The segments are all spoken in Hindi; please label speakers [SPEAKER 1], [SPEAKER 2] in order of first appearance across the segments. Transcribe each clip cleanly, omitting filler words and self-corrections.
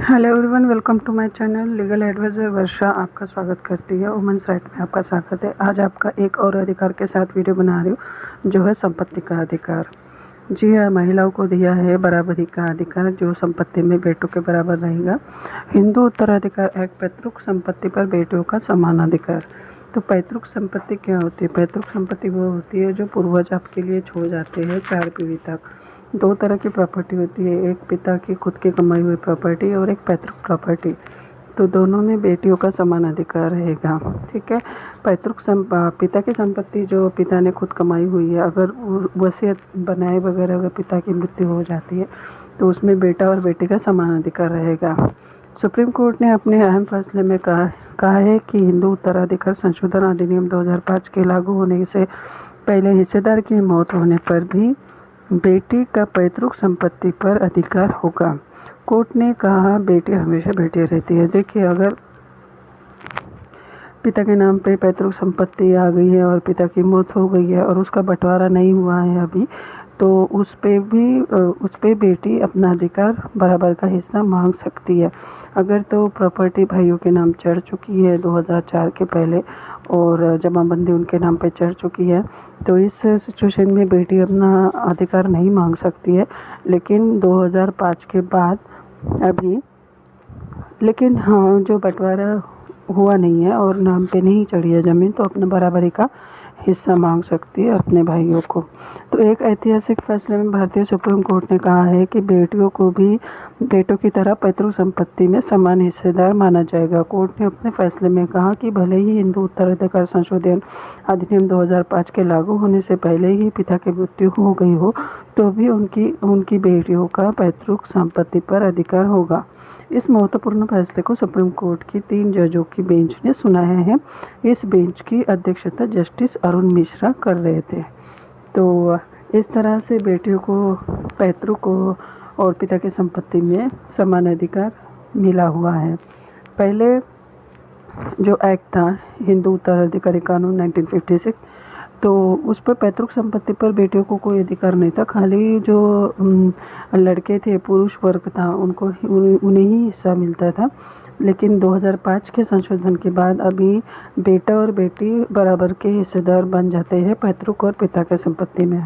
[SPEAKER 1] Hello everyone, welcome to my channel legal advisor Varsha आपका स्वागत करती है। वुमेन्स राइट में आपका स्वागत है। आज आपका एक और अधिकार के साथ वीडियो बना रही हूँ, जो है संपत्ति का अधिकार। जी हाँ, महिलाओं को दिया है बराबरी का अधिकार, जो संपत्ति में बेटों के बराबर रहेगा। हिंदू उत्तराधिकार एक्ट पैतृक संपत्ति पर बेटियों का समान अधिकार। तो पैतृक संपत्ति क्या होती है? पैतृक संपत्ति वो होती है जो पूर्वज आपके लिए छोड़ जाते हैं 4 पीढ़ी तक। 2 तरह की प्रॉपर्टी होती है, एक पिता की खुद की कमाई हुई प्रॉपर्टी और एक पैतृक प्रॉपर्टी। तो दोनों में बेटियों का समान अधिकार रहेगा। ठीक है। पिता की संपत्ति जो पिता ने खुद कमाई हुई है, अगर वसीयत बनाए बगैर अगर पिता की मृत्यु हो जाती है तो उसमें बेटा और बेटी का समान अधिकार रहेगा। सुप्रीम कोर्ट ने अपने अहम फैसले में कहा है कि हिंदू उत्तराधिकार संशोधन अधिनियम 2005 के लागू होने से पहले हिस्सेदार की मौत होने पर भी बेटी का पैतृक संपत्ति पर अधिकार होगा। कोर्ट ने कहा बेटी हमेशा बेटी रहती है। देखिए, अगर पिता के नाम पे पैतृक संपत्ति आ गई है और पिता की मौत हो गई है और उसका बंटवारा नहीं हुआ है अभी, तो उस पे बेटी अपना अधिकार बराबर का हिस्सा मांग सकती है। अगर तो प्रॉपर्टी भाइयों के नाम चढ़ चुकी है 2004 के पहले और जमाबंदी उनके नाम पे चढ़ चुकी है, तो इस सिचुएशन में बेटी अपना अधिकार नहीं मांग सकती है। लेकिन 2005 के बाद लेकिन हाँ, जो बंटवारा हुआ नहीं है और नाम पे नहीं चढ़ी है ज़मीन, तो अपने बराबरी का हिस्सा मांग सकती है अपने भाइयों को। तो एक ऐतिहासिक फैसले में भारतीय सुप्रीम कोर्ट ने कहा है कि बेटियों को भी बेटों की तरह पैतृक संपत्ति में समान हिस्सेदार माना जाएगा। कोर्ट ने अपने फैसले में कहा कि भले ही हिंदू उत्तराधिकार संशोधन अधिनियम 2005 के लागू होने से पहले ही पिता की मृत्यु हो गई हो, तो भी उनकी बेटियों का पैतृक संपत्ति पर अधिकार होगा। इस महत्वपूर्ण फैसले को सुप्रीम कोर्ट की 3 जजों की बेंच ने सुनाया है। इस बेंच की अध्यक्षता जस्टिस अरुण मिश्रा कर रहे थे। तो इस तरह से बेटियों को पैतृक और पिता की संपत्ति में समान अधिकार मिला हुआ है। पहले जो एक्ट था हिंदू उत्तराधिकारी कानून 1956, तो उस पर पैतृक संपत्ति पर बेटियों को कोई अधिकार नहीं था। खाली जो लड़के थे, पुरुष वर्ग था, उन्हें ही हिस्सा मिलता था। लेकिन 2005 के संशोधन के बाद अभी बेटा और बेटी बराबर के हिस्सेदार बन जाते हैं पैतृक और पिता के संपत्ति में।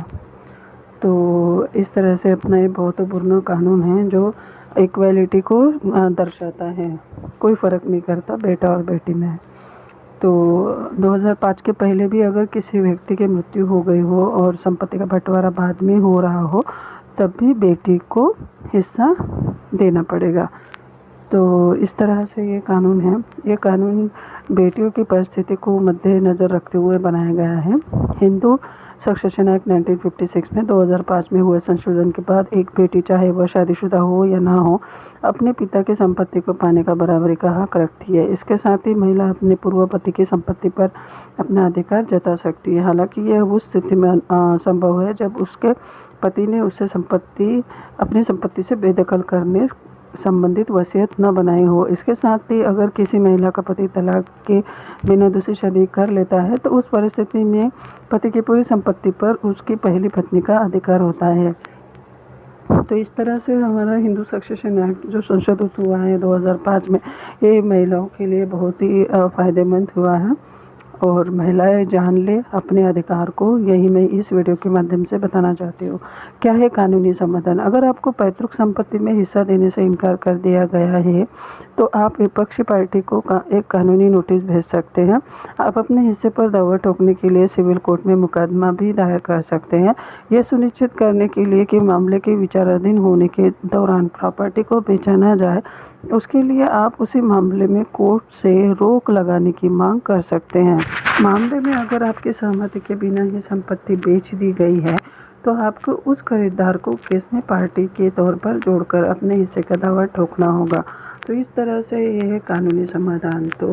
[SPEAKER 1] तो इस तरह से अपना ये महत्वपूर्ण कानून है जो इक्वालिटी को दर्शाता है, कोई फ़र्क नहीं करता बेटा और बेटी में। तो 2005 के पहले भी अगर किसी व्यक्ति की मृत्यु हो गई हो और संपत्ति का बंटवारा बाद में हो रहा हो, तब भी बेटी को हिस्सा देना पड़ेगा। तो इस तरह से ये कानून है। ये कानून बेटियों की परिस्थिति को मद्देनज़र रखते हुए बनाया गया है। हिंदू सक्सेशन एक्ट 1956 में 2005 में हुए संशोधन के बाद एक बेटी, चाहे वह शादीशुदा हो या ना हो, अपने पिता की संपत्ति को पाने का बराबरी का हक रखती है। इसके साथ ही महिला अपने पूर्व पति की संपत्ति पर अपना अधिकार जता सकती है। हालांकि यह उस स्थिति में संभव है जब उसके पति ने उससे अपनी संपत्ति से बेदखल करने संबंधित वसीयत न बनाई हो। इसके साथ ही अगर किसी महिला का पति तलाक के बिना दूसरी शादी कर लेता है, तो उस परिस्थिति में पति की पूरी संपत्ति पर उसकी पहली पत्नी का अधिकार होता है। तो इस तरह से हमारा हिंदू सक्सेशन एक्ट जो संशोधित हुआ है 2005 में, ये महिलाओं के लिए बहुत ही फ़ायदेमंद हुआ है और महिलाएं जान ले अपने अधिकार को। यही मैं इस वीडियो के माध्यम से बताना चाहती हूँ। क्या है कानूनी समाधान? अगर आपको पैतृक संपत्ति में हिस्सा देने से इनकार कर दिया गया है, तो आप विपक्षी पार्टी को एक कानूनी नोटिस भेज सकते हैं। आप अपने हिस्से पर दावा ठोकने के लिए सिविल कोर्ट में मुकदमा भी दायर कर सकते हैं। यह सुनिश्चित करने के लिए कि मामले के विचाराधीन होने के दौरान प्रॉपर्टी को बेचा न जाए, उसके लिए आप उसी मामले में कोर्ट से रोक लगाने की मांग कर सकते हैं। मामले में अगर आपकी सहमति के बिना ही संपत्ति बेच दी गई है, तो आपको उस खरीदार को केस में पार्टी के तौर पर जोड़कर अपने हिस्से का दावा ठोकना होगा। तो इस तरह से ये है कानूनी समाधान। तो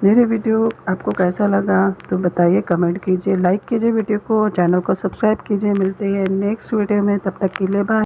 [SPEAKER 1] मेरे वीडियो आपको कैसा लगा तो बताइए, कमेंट कीजिए, लाइक कीजिए वीडियो को, चैनल को सब्सक्राइब कीजिए। मिलते हैं नेक्स्ट वीडियो में, तब तक के लिए बाय।